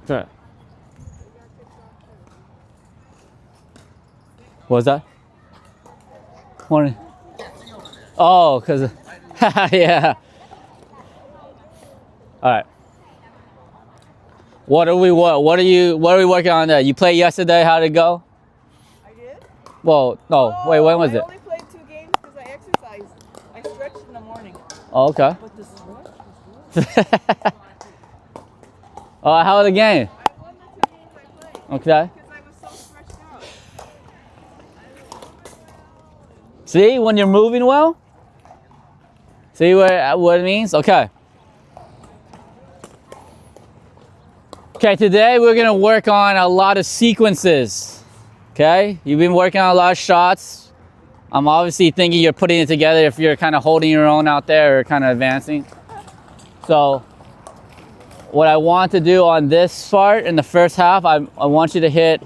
Okay. What was that? Morning. Oh, cause yeah. All right. What are we working on there? You played yesterday, how'd it go? I did? Well, no, wait, when was I it? only played 2 games because I exercised. I stretched in the morning. Oh, okay. But the stretch was good. Oh, how was the game? I won the 2 games I played. Okay. Because I was so stretched out. See, when you're moving well? See what it means? Okay. Okay, today we're gonna work on a lot of sequences. Okay, you've been working on a lot of shots. I'm obviously thinking you're putting it together if you're kind of holding your own out there or kind of advancing. So what I want to do on this part in the first half, I want you to hit,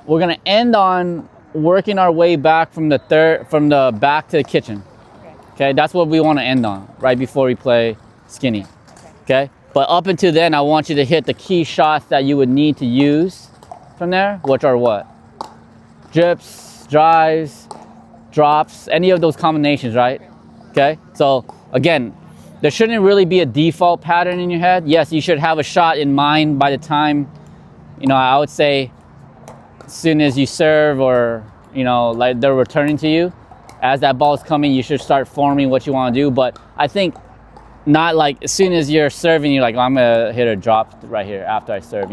we're gonna end on working our way back from the back to the kitchen. Okay, that's what we want to end on right before we play skinny. Okay, but up until then, I want you to hit the key shots that you would need to use from there, which are what? Drips, drives, drops, any of those combinations, right? Okay, so again, there shouldn't really be a default pattern in your head. Yes, you should have a shot in mind by the time, I would say as soon as you serve or, like they're returning to you. As that ball is coming, you should start forming what you want to do. But I think not like as soon as you're serving, you're like, I'm gonna hit a drop right here after I serve,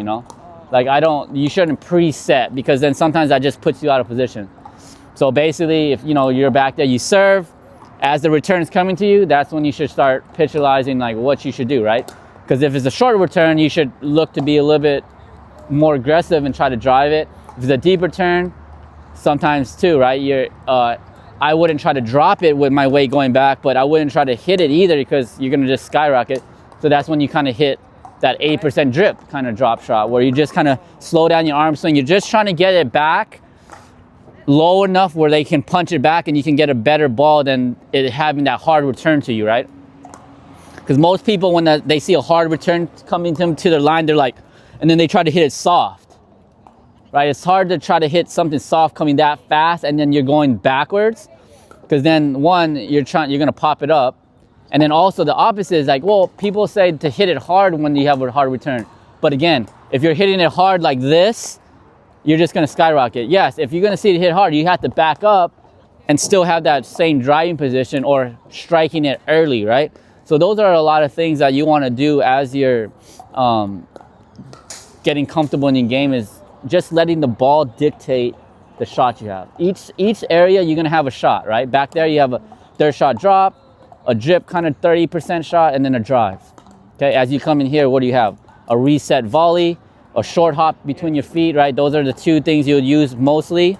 Like you shouldn't preset because then sometimes that just puts you out of position. So basically, if you're back there, you serve, as the return is coming to you, that's when you should start visualizing like what you should do, right? Because if it's a short return, you should look to be a little bit more aggressive and try to drive it. If it's a deep return, sometimes too, right? I wouldn't try to drop it with my weight going back, but I wouldn't try to hit it either because you're gonna just skyrocket. So that's when you kind of hit that 8% drip kind of drop shot where you just kind of slow down your arm swing. You're just trying to get it back low enough where they can punch it back and you can get a better ball than it having that hard return to you, right? Because most people, when they see a hard return coming to their line, they're like, and then they try to hit it soft. Right, it's hard to try to hit something soft coming that fast and then you're going backwards because then one, you're gonna pop it up, and then also the opposite is like, well, people say to hit it hard when you have a hard return, but again, if you're hitting it hard like this, you're just gonna skyrocket. Yes, if you're gonna see it hit hard, you have to back up and still have that same driving position or striking it early, right? So those are a lot of things that you want to do as you're getting comfortable in your game, is just letting the ball dictate the shot you have. Each area you're gonna have a shot, right? Back there you have a third shot drop, a drip kind of 30% shot, and then a drive. Okay, as you come in here, what do you have? A reset volley, a short hop between your feet, right? Those are the 2 things you would use mostly.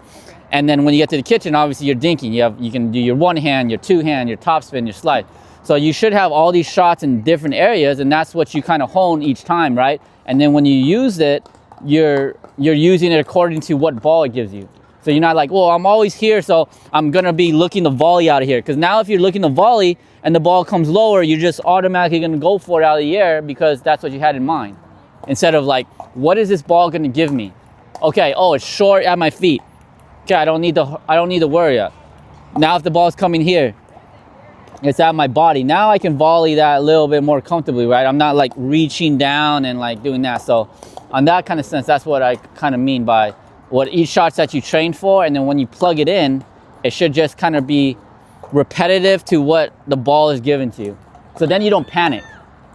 And then when you get to the kitchen, obviously you're dinking. You can do your one hand, your 2 hand, your top spin, your slide. So you should have all these shots in different areas, and that's what you kind of hone each time, right? And then when you use it, you're using it according to what ball it gives you. So you're not like, well, I'm always here, so I'm gonna be looking the volley out of here. Because now if you're looking the volley and the ball comes lower, you're just automatically gonna go for it out of the air because that's what you had in mind. Instead of like, what is this ball gonna give me? Okay, oh, it's short at my feet. Okay, I don't need to worry yet. Now if the ball's coming here, it's at my body. Now I can volley that a little bit more comfortably, right? I'm not like reaching down and like doing that. So on that kind of sense, that's what I kind of mean by what each shot's that you train for, and then when you plug it in, it should just kind of be repetitive to what the ball is given to you. So then you don't panic,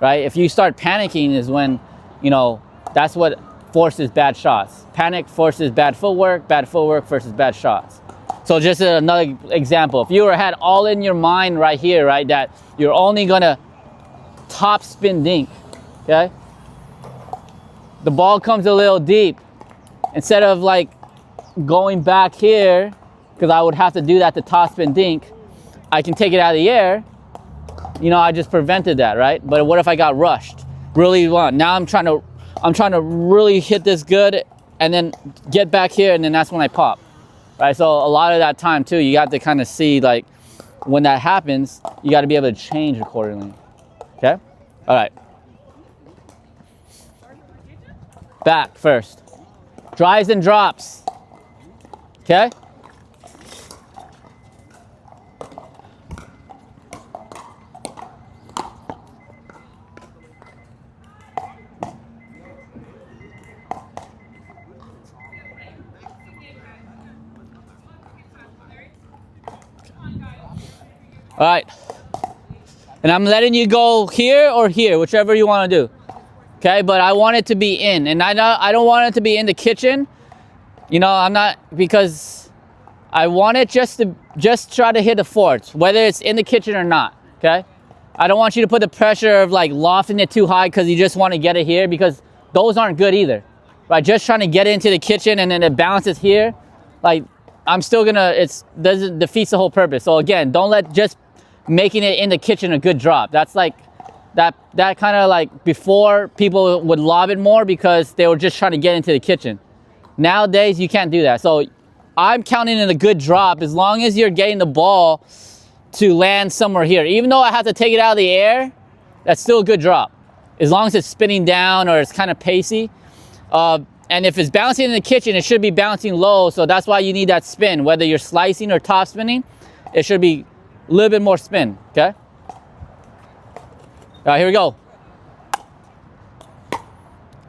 right? If you start panicking is when, that's what forces bad shots. Panic forces bad footwork forces bad shots. So just another example, if you had all in your mind right here, right, that you're only gonna top spin dink, okay? The ball comes a little deep. Instead of like going back here, because I would have to do that to top spin dink, I can take it out of the air. I just prevented that, right? But what if I got rushed? Really want. Now I'm trying to really hit this good and then get back here, and then that's when I pop. Right? So a lot of that time too, you got to kind of see like when that happens, you got to be able to change accordingly. Okay? All right. Back first. Drives and drops. Okay? All right. And I'm letting you go here or here, whichever you want to do. Okay, but I want it to be in. And I don't want it to be in the kitchen. You know, I'm not, because I want it just try to hit the forts, whether it's in the kitchen or not, okay? I don't want you to put the pressure of like lofting it too high because you just want to get it here, because those aren't good either, right? Just trying to get it into the kitchen and then it bounces here. Like, I'm still gonna, defeats the whole purpose. So again, don't let just making it in the kitchen a good drop. That's like, that kind of like, before people would lob it more because they were just trying to get into the kitchen. Nowadays, you can't do that. So I'm counting in a good drop as long as you're getting the ball to land somewhere here. Even though I have to take it out of the air, that's still a good drop. As long as it's spinning down or it's kind of pacey. And if it's bouncing in the kitchen, it should be bouncing low. So that's why you need that spin. Whether you're slicing or top spinning, it should be a little bit more spin, okay? All right, here we go.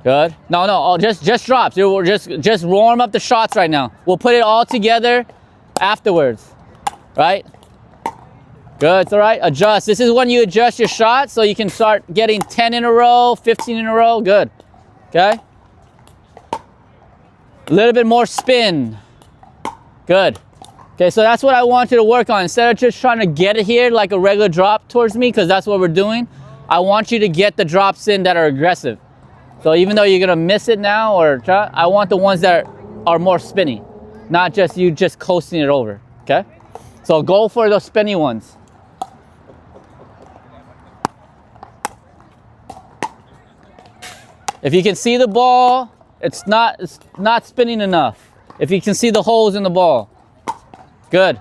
Good. No, just drops. We're just warm up the shots right now. We'll put it all together afterwards, right? Good, it's all right. Adjust. This is when you adjust your shots so you can start getting 10 in a row, 15 in a row. Good, okay? A little bit more spin. Good. Okay, so that's what I want you to work on. Instead of just trying to get it here like a regular drop towards me, because that's what we're doing, I want you to get the drops in that are aggressive. So even though you're gonna miss it now, I want the ones that are more spinny, not just you just coasting it over, okay? So go for those spinny ones. If you can see the ball, it's not spinning enough. If you can see the holes in the ball. Good.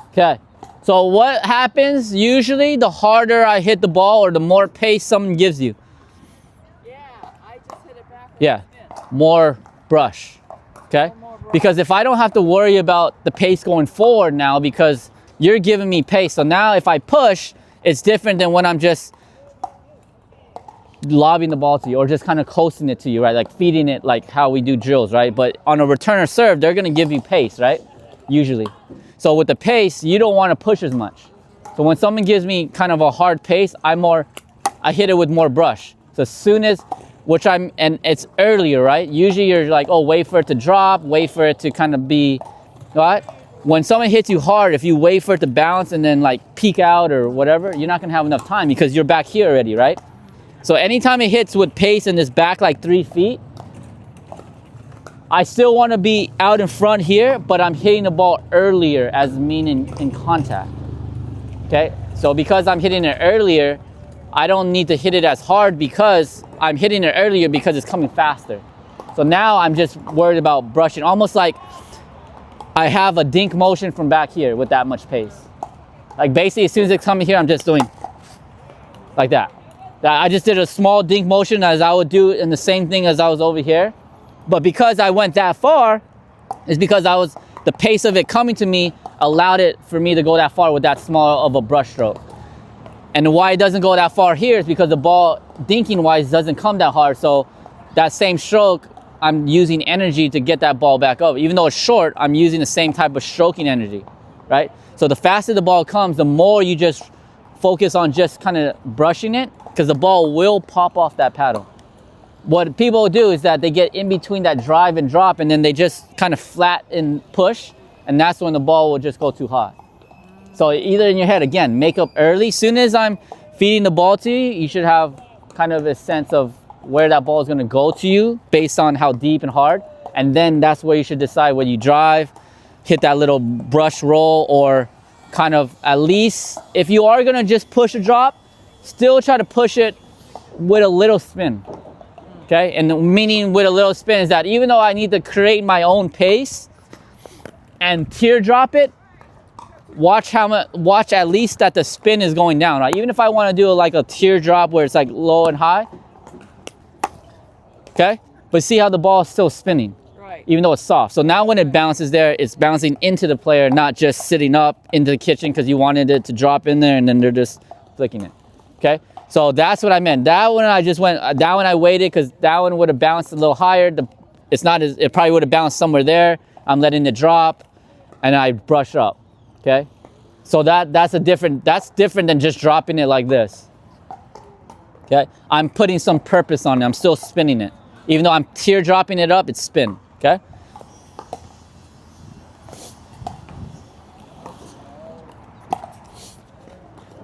Okay. So what happens usually, the harder I hit the ball or the more pace someone gives you. Yeah, I just hit it back. Yeah, more brush, okay? More brush. Because if I don't have to worry about the pace going forward now because you're giving me pace. So now if I push, it's different than when I'm just lobbing the ball to you or just kind of coasting it to you, right? Like feeding it like how we do drills, right? But on a return or serve, they're gonna give you pace, right? Usually. So with the pace, you don't want to push as much. So when someone gives me kind of a hard pace, I hit it with more brush. So as soon as, and it's earlier, right? Usually you're like, oh, wait for it to drop, wait for it to kind of be, right? When someone hits you hard, if you wait for it to bounce and then like peak out or whatever, you're not gonna have enough time because you're back here already, right? So anytime it hits with pace and is back like 3 feet, I still want to be out in front here, but I'm hitting the ball earlier as meaning in contact, okay? So because I'm hitting it earlier, I don't need to hit it as hard because I'm hitting it earlier because it's coming faster. So now I'm just worried about brushing, almost like I have a dink motion from back here with that much pace. Like basically as soon as it's coming here, I'm just doing like that. I just did a small dink motion as I would do in the same thing as I was over here. But because I went that far, is because the pace of it coming to me allowed it for me to go that far with that small of a brush stroke. And why it doesn't go that far here is because the ball, dinking wise, doesn't come that hard. So that same stroke, I'm using energy to get that ball back up. Even though it's short, I'm using the same type of stroking energy, right? So the faster the ball comes, the more you just focus on just kind of brushing it, because the ball will pop off that paddle. What people do is that they get in between that drive and drop, and then they just kind of flat and push, and that's when the ball will just go too high. So either in your head, again, make up early. Soon as I'm feeding the ball to you, you should have kind of a sense of where that ball is going to go to you based on how deep and hard. And then that's where you should decide whether you drive, hit that little brush roll, or kind of at least, if you are going to just push a drop, still try to push it with a little spin. Okay, and the meaning with a little spin is that even though I need to create my own pace and teardrop it, watch at least that the spin is going down, right? Even if I want to do like a teardrop where it's like low and high, Okay? But see how the ball is still spinning, Right. even though it's soft. So now when it bounces there, it's bouncing into the player, not just sitting up into the kitchen because you wanted it to drop in there and then they're just flicking it. Okay? So that's what I meant. That one I just went, that one I waited because that one would have bounced a little higher. It probably would have bounced somewhere there. I'm letting it drop and I brush up. Okay? So that's different than just dropping it like this. Okay? I'm putting some purpose on it. I'm still spinning it. Even though I'm teardropping it up, it's spin. Okay?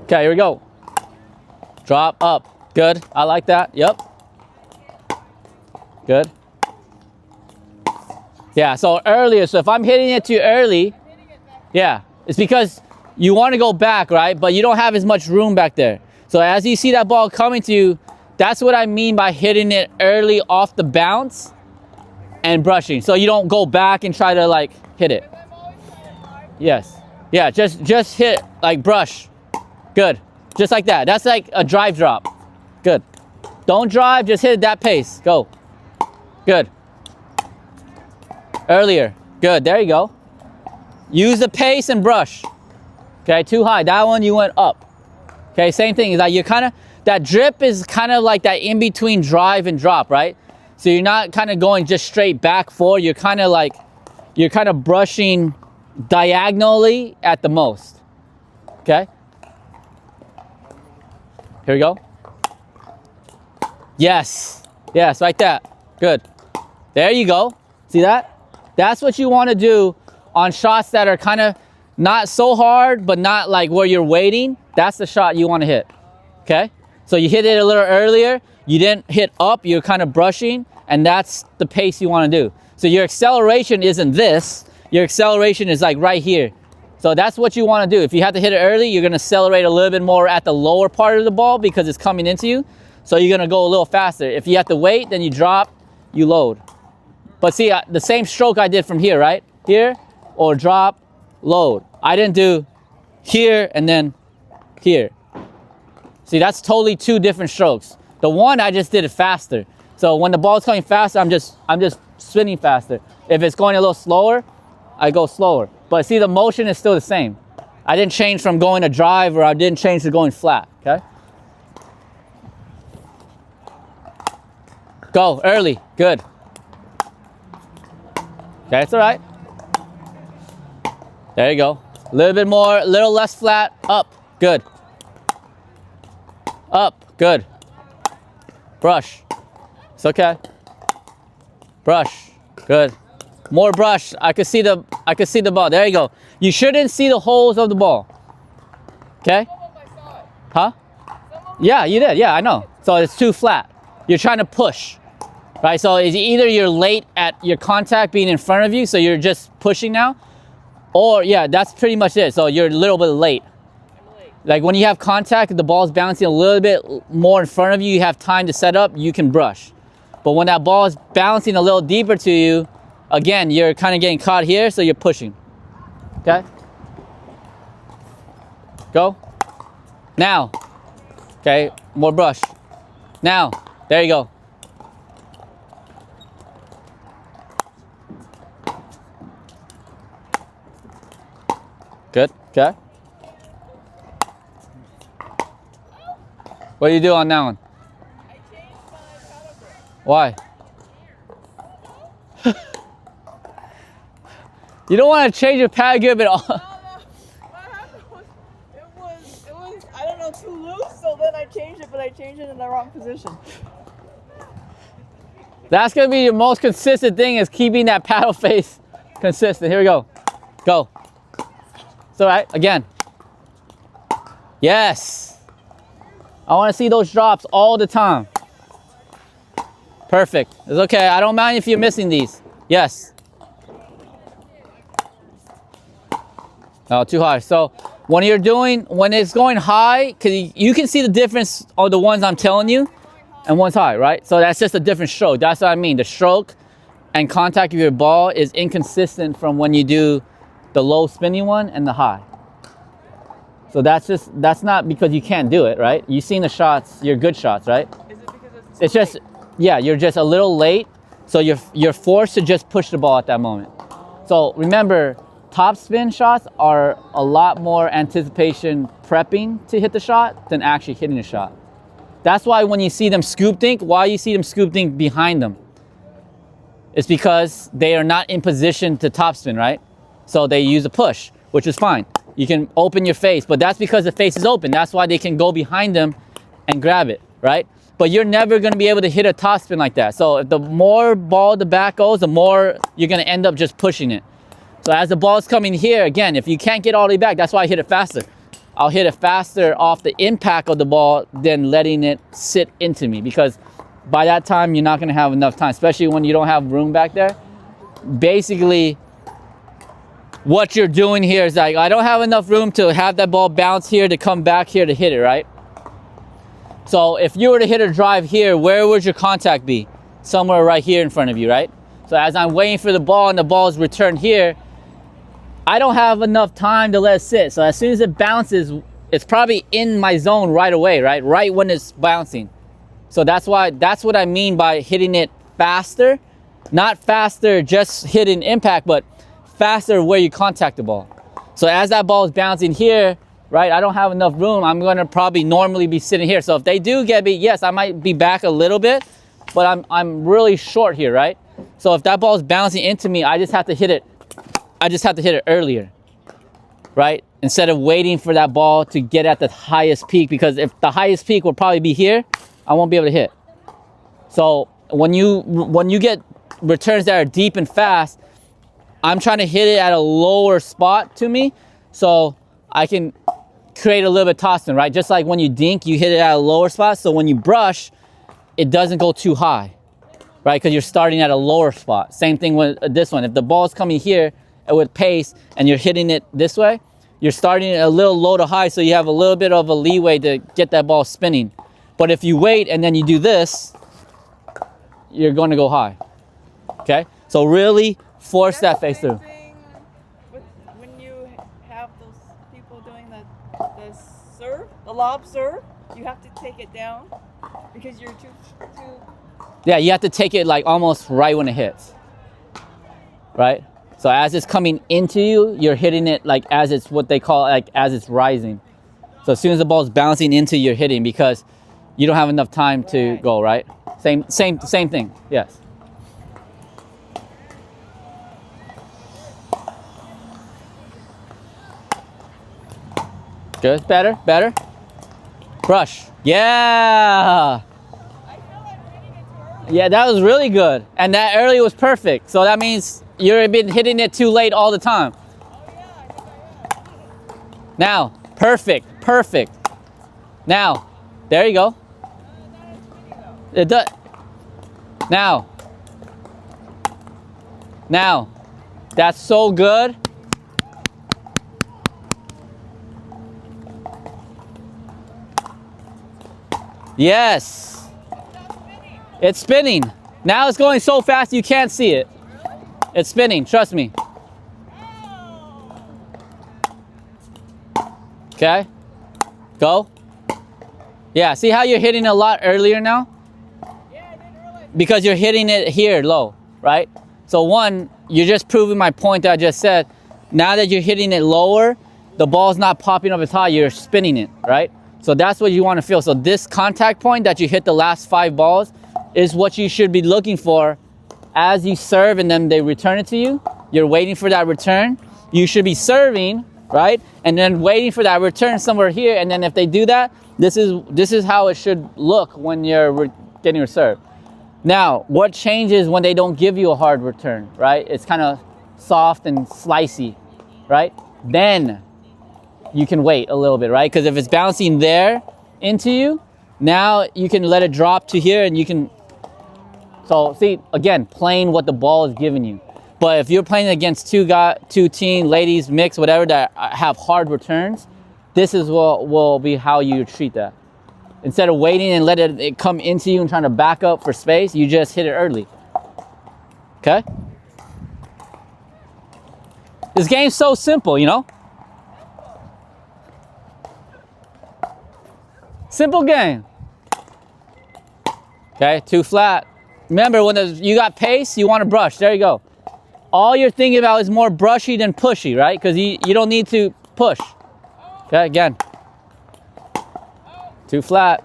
Okay, here we go. Drop up. Good. I like that. Yep. Good. Yeah, so earlier, so if I'm hitting it too early, yeah, it's because you want to go back, right? But you don't have as much room back there. So as you see that ball coming to you, that's what I mean by hitting it early off the bounce and brushing. So you don't go back and try to like hit it. Yes. Yeah, just hit, like brush. Good. Just like that. That's like a drive drop. Good. Don't drive, just hit it that pace. Go. Good. Earlier. Good. There you go. Use the pace and brush. Okay, too high. That one you went up. Okay, same thing. Is like you're kind of, that drip is kind of like that in between drive and drop, right? So you're not kind of going just straight back forward. You're kind of brushing diagonally at the most. Okay? Here we go. Yes. Yes, like that. Good. There you go. See that? That's what you want to do on shots that are kind of not so hard, but not like where you're waiting. That's the shot you want to hit. Okay? So you hit it a little earlier. You didn't hit up. You're kind of brushing. And that's the pace you want to do. So your acceleration isn't this. Your acceleration is like right here. So that's what you want to do. If you have to hit it early, you're going to accelerate a little bit more at the lower part of the ball because it's coming into you. So you're going to go a little faster. If you have to wait, then you drop, you load. But see, the same stroke I did from here, right? Here, or drop, load. I didn't do here and then here. See, that's totally two different strokes. The one, I just did it faster. So when the ball's coming faster, I'm just spinning faster. If it's going a little slower, I go slower. But see, the motion is still the same. I didn't change from going to drive or I didn't change to going flat, okay? Go, early, good. Okay, it's all right. There you go. A little bit more, a little less flat, up, good. Up, good. Brush, it's okay. Brush, good. More brush, I could see the ball, there you go. You shouldn't see the holes of the ball, okay? Huh? Yeah, you did, yeah, I know. So it's too flat. You're trying to push, right? So it's either you're late at your contact being in front of you, so you're just pushing now, or yeah, that's pretty much it. So you're a little bit late. Like when you have contact, the ball's bouncing a little bit more in front of you, you have time to set up, you can brush. But when that ball is bouncing a little deeper to you, again, you're kind of getting caught here, so you're pushing. Okay? Go. Now. Okay, more brush. Now. There you go. Good. Okay. What do you do on that one? I changed my paddle grip. Why? You don't want to change your pad grip at all. No, what happened was, it was, I don't know, too loose, so then I changed it, but I changed it in the wrong position. That's going to be your most consistent thing is keeping that paddle face consistent. Here we go. Go. It's all right. Again. Yes. I want to see those drops all the time. Perfect. It's okay. I don't mind if you're missing these. Yes. No, too high. So when it's going high, because you can see the difference of the ones I'm telling you and one's high, right? So that's just a different stroke. That's what I mean. The stroke and contact of your ball is inconsistent from when you do the low spinning one and the high. So that's not because you can't do it, right? You've seen the shots, your good shots, right? Is it because It's just, yeah, you're just a little late. So you're forced to just push the ball at that moment. So remember, top spin shots are a lot more anticipation prepping to hit the shot than actually hitting the shot. That's why when you see them scoop dink, why you see them scoop dink behind them? It's because they are not in position to top spin, right? So they use a push, which is fine. You can open your face, but that's because the face is open. That's why they can go behind them and grab it, right? But you're never gonna be able to hit a top spin like that. So if the more ball the back goes, the more you're gonna end up just pushing it. So as the ball's coming here, again, if you can't get all the way back, that's why I hit it faster. I'll hit it faster off the impact of the ball than letting it sit into me, because by that time, you're not gonna have enough time, especially when you don't have room back there. Basically, what you're doing here is like, I don't have enough room to have that ball bounce here to come back here to hit it, right? So if you were to hit a drive here, where would your contact be? Somewhere right here in front of you, right? So as I'm waiting for the ball and the ball is returned here, I don't have enough time to let it sit. So as soon as it bounces, it's probably in my zone right away, right? Right when it's bouncing. So that's what I mean by hitting it faster. Not faster just hitting impact, but faster where you contact the ball. So as that ball is bouncing here, right, I don't have enough room. I'm gonna probably normally be sitting here. So if they do get me, yes, I might be back a little bit, but I'm really short here, right? So if that ball is bouncing into me, I just have to hit it. I just have to hit it earlier, right? Instead of waiting for that ball to get at the highest peak, because if the highest peak will probably be here, I won't be able to hit. So when you get returns that are deep and fast, I'm trying to hit it at a lower spot to me, so I can create a little bit of toss spin, right? Just like when you dink, you hit it at a lower spot, so when you brush, it doesn't go too high, right? Because you're starting at a lower spot. Same thing with this one. If the ball's coming here with pace and you're hitting it this way, you're starting a little low to high, so you have a little bit of a leeway to get that ball spinning. But if you wait and then you do this, you're going to go high. Okay? So really force that face through. When you have those people doing the serve, the lob serve, you have to take it down because you're too. Yeah, you have to take it like almost right when it hits. Right? So as it's coming into you, you're hitting it like as it's what they call like as it's rising. So as soon as the ball's bouncing into, you're hitting because you don't have enough time to go, right? Same thing. Yes. Good. Better. Brush. Yeah. Yeah, that was really good. And that early was perfect. So that means you've been hitting it too late all the time. Now, perfect. Now, there you go. It does. Now, that's so good. Yes. It's spinning. Now it's going so fast you can't see it. It's spinning, trust me. Okay. Go. Yeah, see how you're hitting a lot earlier now? Yeah, I didn't realize. Because you're hitting it here low, right? So one, you're just proving my point that I just said. Now that you're hitting it lower, the ball's not popping up as high, you're spinning it, right? So that's what you want to feel. So this contact point that you hit the last 5 balls is what you should be looking for as you serve and then they return it to you. You're waiting for that return. You should be serving, right? And then waiting for that return somewhere here. And then if they do that, this is how it should look when you're getting your serve. Now, what changes when they don't give you a hard return, right? It's kind of soft and slicey, right? Then you can wait a little bit, right? Because if it's bouncing there into you, now you can let it drop to here and you can. So see, again, playing what the ball is giving you. But if you're playing against two teen, ladies, mix, whatever, that have hard returns, this is what will be how you treat that. Instead of waiting and let it come into you and trying to back up for space, you just hit it early. Okay? This game's so simple, you know? Simple game. Okay, too flat. Remember, when you got pace, you want to brush. There you go. All you're thinking about is more brushy than pushy, right? Because you don't need to push. Okay, again. Too flat.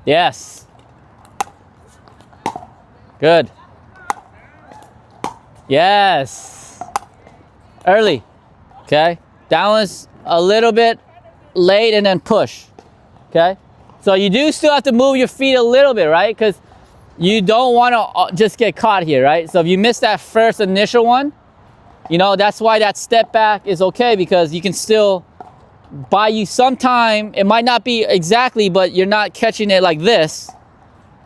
Yes. Good. Yes. Early. Okay. That one's a little bit late and then push. Okay. So you do still have to move your feet a little bit, right? Because you don't want to just get caught here, right? So if you miss that first initial one, you know, that's why that step back is okay, because you can still buy you some time. It might not be exactly, but you're not catching it like this.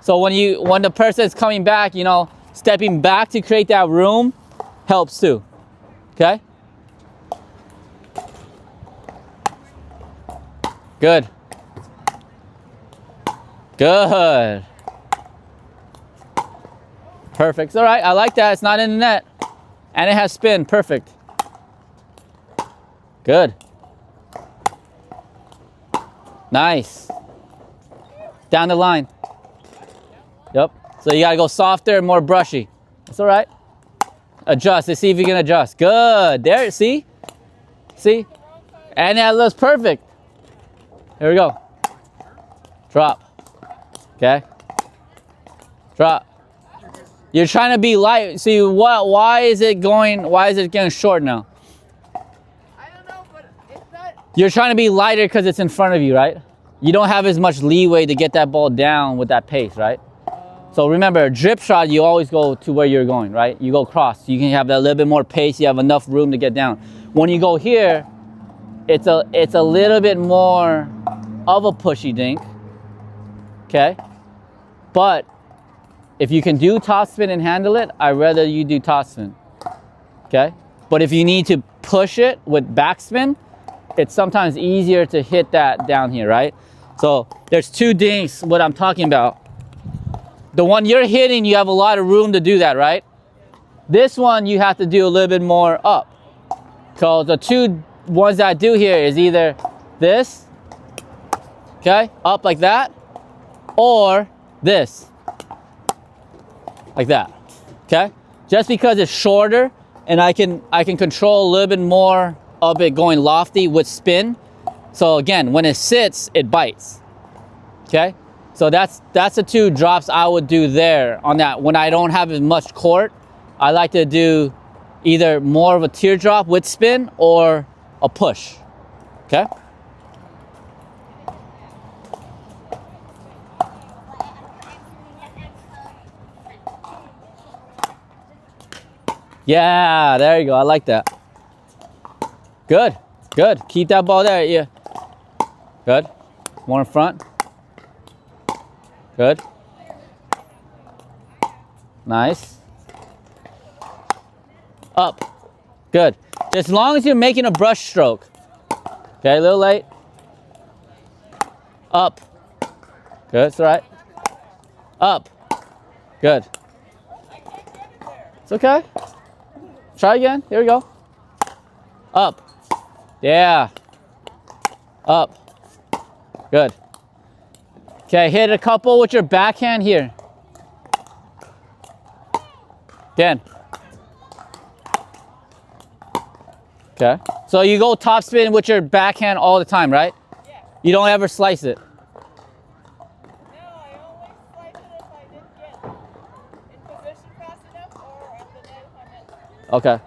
So when the person is coming back, you know, stepping back to create that room helps too. Okay? Good. Good. Perfect. It's all right. I like that. It's not in the net. And it has spin. Perfect. Good. Nice. Down the line. Yep. So you got to go softer and more brushy. That's all right. Adjust. Let's see if you can adjust. Good. There. See? See? And that looks perfect. Here we go. Drop. Okay. Drop. You're trying to be light. See what? Why is it getting short now? I don't know, but it's not. You're trying to be lighter because it's in front of you, right? You don't have as much leeway to get that ball down with that pace, right? So remember, drip shot, you always go to where you're going, right? You go cross. You can have that little bit more pace. You have enough room to get down. When you go here, it's a little bit more of a pushy dink. Okay? But if you can do topspin and handle it, I'd rather you do topspin. Okay? But if you need to push it with backspin, it's sometimes easier to hit that down here, right? So there's two dinks, what I'm talking about. The one you're hitting, you have a lot of room to do that, right? This one, you have to do a little bit more up. So the two ones that I do here is either this, okay, up like that, or this, like that, okay? Just because it's shorter and I can control a little bit more of it going lofty with spin. So again, when it sits, it bites, okay? So that's the two drops I would do there on that. When I don't have as much court, I like to do either more of a teardrop with spin or a push, okay? Yeah, there you go. I like that. Good, good. Keep that ball there. Yeah. Good. More in front. Good. Nice. Up. Good. As long as you're making a brush stroke. Okay, a little late. Up. Good, it's all right. Up. Good. It's okay. Try again. Here we go. Up. Yeah. Up. Good. Okay, hit a couple with your backhand here. Again. Okay. So you go topspin with your backhand all the time, right? Yeah. You don't ever slice it. No, I only slice it if I didn't get in position fast enough or at the net if I'm Okay.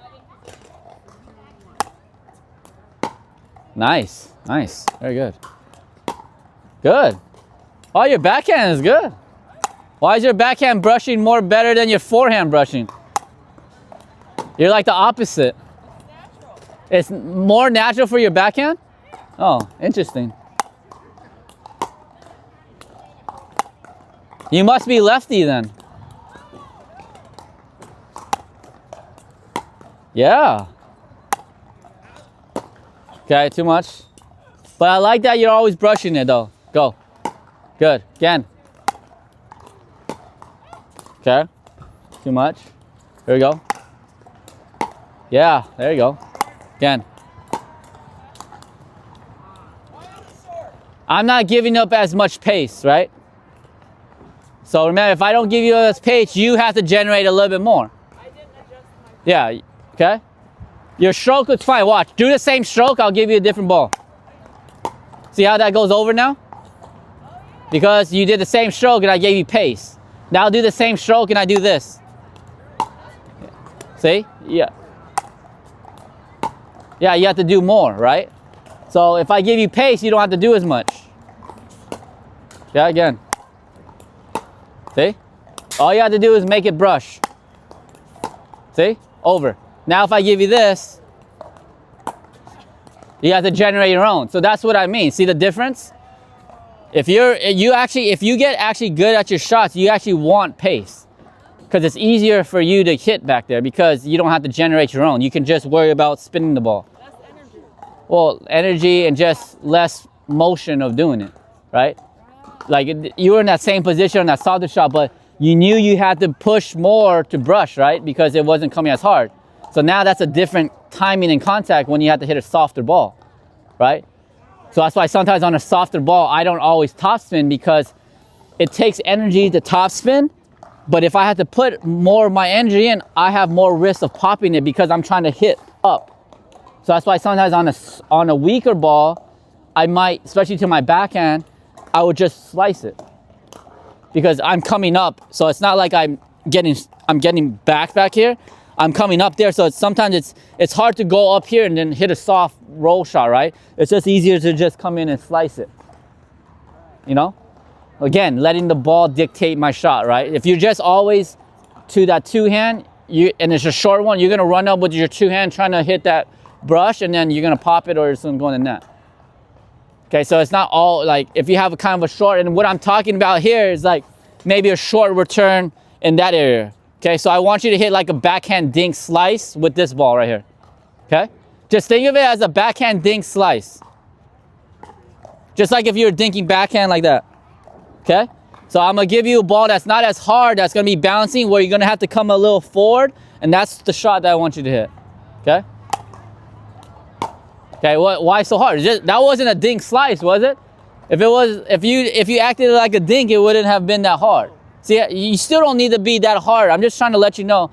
Nice. Nice. Very good. Good. Oh, your backhand is good. Why is your backhand brushing more better than your forehand brushing? You're like the opposite. natural. It's more natural for your backhand? Oh, interesting. You must be lefty then. Yeah. Okay, too much. But I like that you're always brushing it though. Go. Good. Again. Okay. Too much. There we go. Yeah, there you go. Again. Why on the sword? I'm not giving up as much pace, right? So remember, if I don't give you this pace, you have to generate a little bit more. I didn't adjust my. Yeah, okay? Your stroke looks fine. Watch, do the same stroke, I'll give you a different ball. See how that goes over now? Because you did the same stroke and I gave you pace. Now I'll do the same stroke and I do this. See? Yeah. Yeah, you have to do more, right? So if I give you pace, you don't have to do as much. Yeah, again. See? All you have to do is make it brush. See? Over. Now if I give you this, you have to generate your own. So that's what I mean. See the difference? If you get actually good at your shots, you actually want pace. Because it's easier for you to hit back there because you don't have to generate your own. You can just worry about spinning the ball. Less energy. Well, energy and just less motion of doing it, right? Like you were in that same position on that softer shot, but you knew you had to push more to brush, right? Because it wasn't coming as hard. So now that's a different timing and contact when you have to hit a softer ball, right? So that's why sometimes on a softer ball, I don't always topspin because it takes energy to topspin. But if I have to put more of my energy in, I have more risk of popping it because I'm trying to hit up. So that's why sometimes on a weaker ball, I might, especially to my backhand, I would just slice it because I'm coming up. So it's not like I'm getting back here. I'm coming up there. So sometimes it's hard to go up here and then hit a soft roll shot, right? It's just easier to just come in and slice it. You know? Again, letting the ball dictate my shot, right? If you're just always to that two hand, and it's a short one, you're gonna run up with your two hand trying to hit that brush, and then you're gonna pop it or it's gonna go in the net. Okay, so it's not all like if you have a kind of a short, and what I'm talking about here is like maybe a short return in that area. Okay, so I want you to hit like a backhand dink slice with this ball right here. Okay, just think of it as a backhand dink slice, just like if you're dinking backhand like that. Okay, so I'm gonna give you a ball that's not as hard, that's gonna be bouncing, where you're gonna have to come a little forward, and that's the shot that I want you to hit. Okay. Okay, why so hard? That wasn't a dink slice, was it? If it was, if you acted like a dink, it wouldn't have been that hard. See, you still don't need to be that hard. I'm just trying to let you know,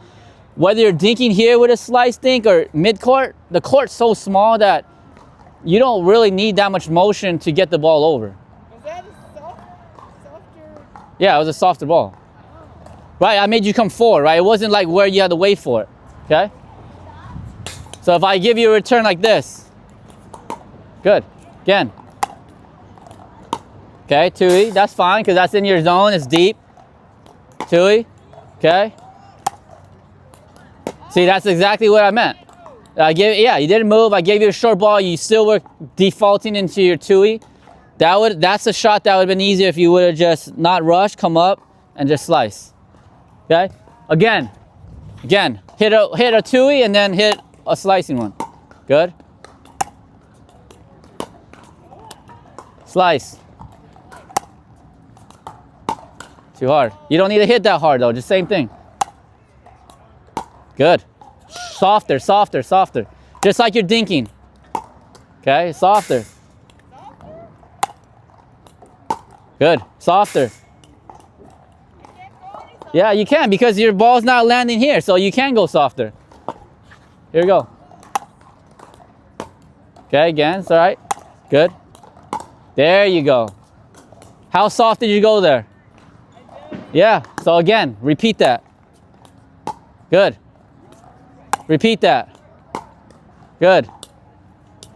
whether you're dinking here with a slice dink or mid-court, the court's so small that you don't really need that much motion to get the ball over. Was that a softer? Yeah, it was a softer ball. Right, I made you come forward, right? It wasn't like where you had to wait for it, okay? So if I give you a return like this, good, again. Okay, Tui, that's fine, because that's in your zone, it's deep. Tui, okay. See, that's exactly what I meant. Yeah, you didn't move, I gave you a short ball, you still were defaulting into your Tui. That's a shot that would have been easier if you would have just not rushed, come up, and just slice. Okay? Again, hit a Tui and then hit a slicing one. Good? Slice. Too hard. You don't need to hit that hard though, just same thing. Good. Softer, softer, softer. Just like you're dinking. Okay, softer. Good, softer. Yeah, you can because your ball's not landing here, so you can go softer. Here we go. Okay, again, it's all right. Good. There you go. How soft did you go there? Yeah, so again, repeat that. Good. Repeat that. Good.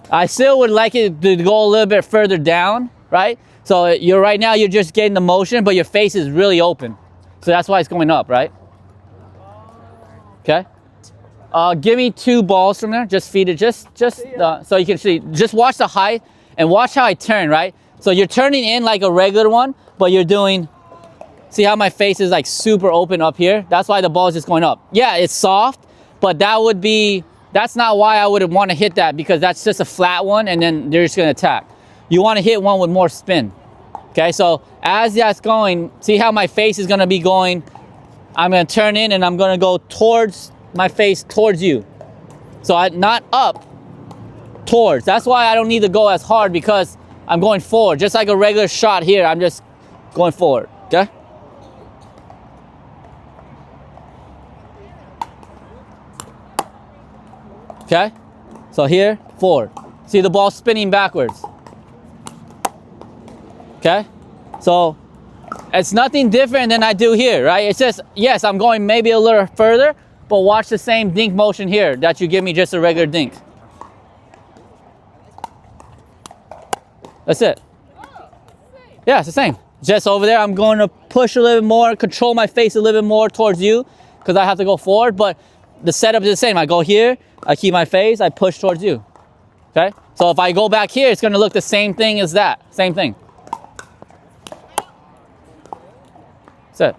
I still would like it to go a little bit further down, right? So right now you're just getting the motion, but your face is really open. So that's why it's going up, right? Okay. Give me 2 balls from there. Just feed it, so you can see. Just watch the height and watch how I turn, right? So you're turning in like a regular one, but you're doing. See how my face is like super open up here? That's why the ball is just going up. Yeah, it's soft, but that's not why I would want to hit that, because that's just a flat one and then they're just gonna attack. You want to hit one with more spin. Okay, so as that's going, see how my face is gonna be going. I'm gonna turn in and I'm gonna go towards my face, towards you. So not up, towards. That's why I don't need to go as hard, because I'm going forward. Just like a regular shot here, I'm just going forward, okay? Okay? So here, forward. See the ball spinning backwards. Okay? So it's nothing different than I do here, right? It's just, yes, I'm going maybe a little further, but watch the same dink motion here that you give me just a regular dink. That's it. Yeah, it's the same. Just over there, I'm going to push a little bit more, control my face a little bit more towards you because I have to go forward, but the setup is the same. I go here, I keep my face, I push towards you. Okay? So if I go back here, it's going to look the same thing as that. Same thing. That's it.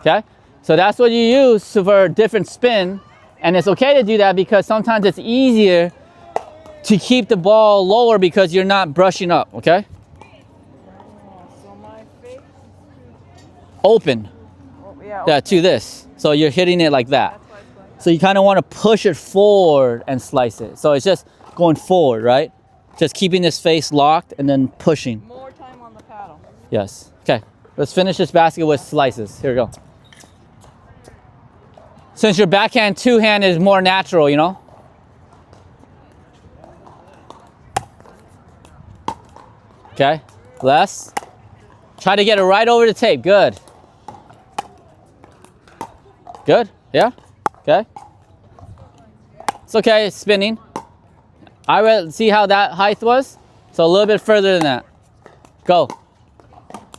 Okay? So that's what you use for a different spin. And it's okay to do that because sometimes it's easier to keep the ball lower because you're not brushing up, okay? So my face. Open. Oh, yeah. Yeah, to this. So you're hitting it like that. That's why it's like So you kind of want to push it forward and slice it. So it's just going forward, right? Just keeping this face locked and then pushing. more time on the paddle. Yes. Okay. Let's finish this basket with slices. Here we go. Since your backhand two-hand is more natural, you know? Okay. Less. Try to get it right over the tape. Good. Good. Yeah. Okay. It's okay. It's spinning. I read. See how that height was? So a little bit further than that. Go.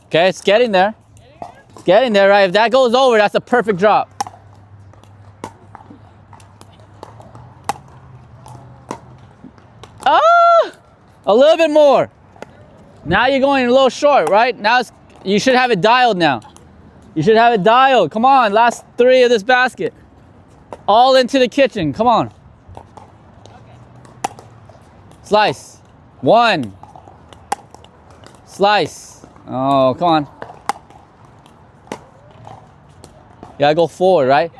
Okay. It's getting there. It's getting there, right? If that goes over, that's a perfect drop. Ah! A little bit more. Now you're going a little short, right? Now you should have it dialed now. You should have it dialed. Come on, last 3 of this basket. All into the kitchen, come on. Slice. 1. Slice. Oh, come on. You gotta go forward, right?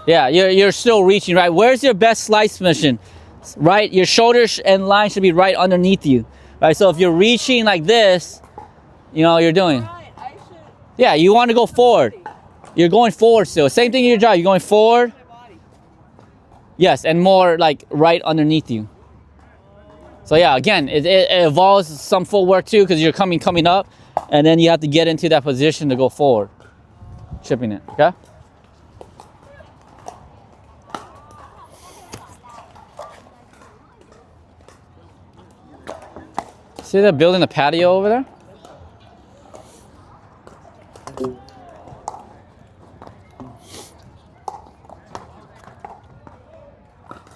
Yeah, you're still reaching, right? Where's your best slice mission? Right, your shoulders and line should be right underneath you. Right, so if you're reaching like this, you know, you're doing. Right, I should. Yeah, you want to go forward. You're going forward still. Same thing in your job. You're going forward. My body. Yes, and more like right underneath you. So yeah, again, it involves some footwork too because you're coming up, and then you have to get into that position to go forward, chipping it. Okay. See they're building a patio over there?